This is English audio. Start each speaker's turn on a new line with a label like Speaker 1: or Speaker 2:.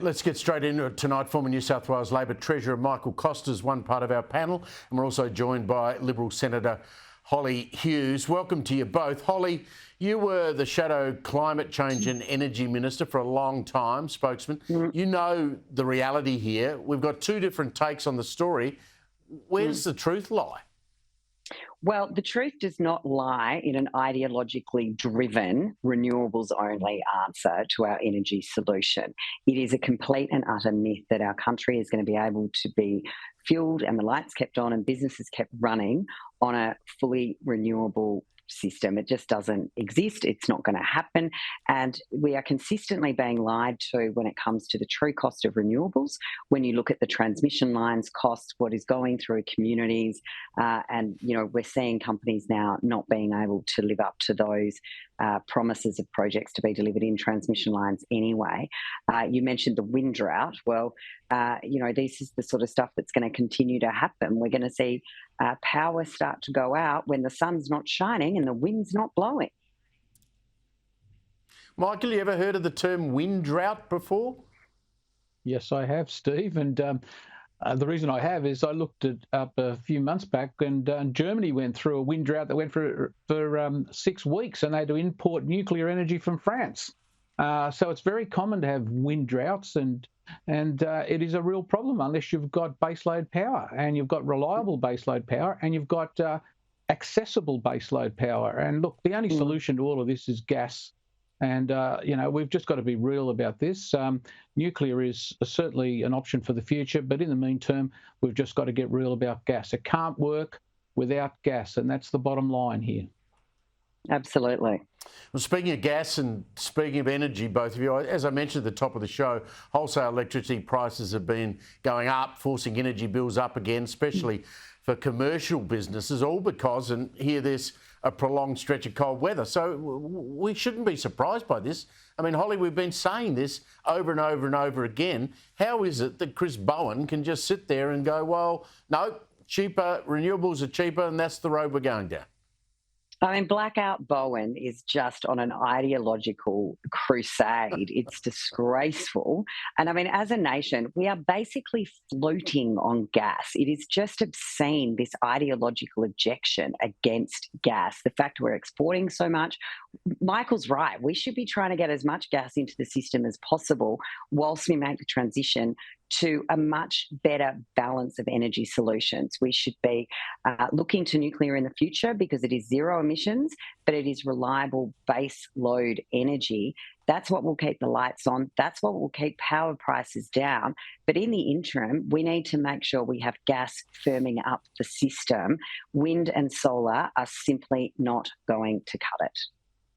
Speaker 1: Let's get straight into it tonight. Former New South Wales Labor Treasurer Michael Costa's one part of our panel, and we're also joined by Liberal Senator Hollie Hughes. Welcome to you both. Hollie, you were the shadow climate change and energy minister for a long time, spokesman. You know the reality here. We've got two different takes on the story. Where does the truth lie?
Speaker 2: Well, the truth does not lie in an ideologically driven, renewables only answer to our energy solution. It is a complete and utter myth that our country is going to be able to be fueled and the lights kept on and businesses kept running on a fully renewable system. It just doesn't exist. It's not going to happen. And we are consistently being lied to when it comes to the true cost of renewables. When you look at the transmission lines cost, what is going through communities, and we're seeing companies now not being able to live up to those promises of projects to be delivered in transmission lines anyway. You mentioned the wind drought. Well, this is the sort of stuff that's going to continue to happen. We're going to see power start to go out when the sun's not shining and the wind's not blowing.
Speaker 1: Michael, you ever heard of the term wind drought before?
Speaker 3: Yes, I have, Steve. And the reason I have is I looked it up a few months back, and Germany went through a wind drought that went for 6 weeks, and they had to import nuclear energy from France. So it's very common to have wind droughts, and it is a real problem unless you've got baseload power, and you've got reliable baseload power, and you've got accessible baseload power. And look, the only solution to all of this is gas. And, we've just got to be real about this. Nuclear is certainly an option for the future, but in the meantime, we've just got to get real about gas. It can't work without gas, and that's the bottom line here.
Speaker 2: Absolutely.
Speaker 1: Well, speaking of gas and speaking of energy, both of you, as I mentioned at the top of the show, wholesale electricity prices have been going up, forcing energy bills up again, especially for commercial businesses, all because, and here there's a prolonged stretch of cold weather. So we shouldn't be surprised by this. I mean, Hollie, we've been saying this over and over and over again. How is it that Chris Bowen can just sit there and go, well, no, cheaper, renewables are cheaper, and that's the road we're going down?
Speaker 2: I mean, Blackout Bowen is just on an ideological crusade. It's disgraceful. And I mean, as a nation, we are basically floating on gas. It is just obscene, this ideological objection against gas. The fact we're exporting so much. Michael's right. We should be trying to get as much gas into the system as possible whilst we make the transition to a much better balance of energy solutions. We should be looking to nuclear in the future because it is zero emissions, but it is reliable base load energy. That's what will keep the lights on. That's what will keep power prices down. But in the interim, we need to make sure we have gas firming up the system. Wind and solar are simply not going to cut it.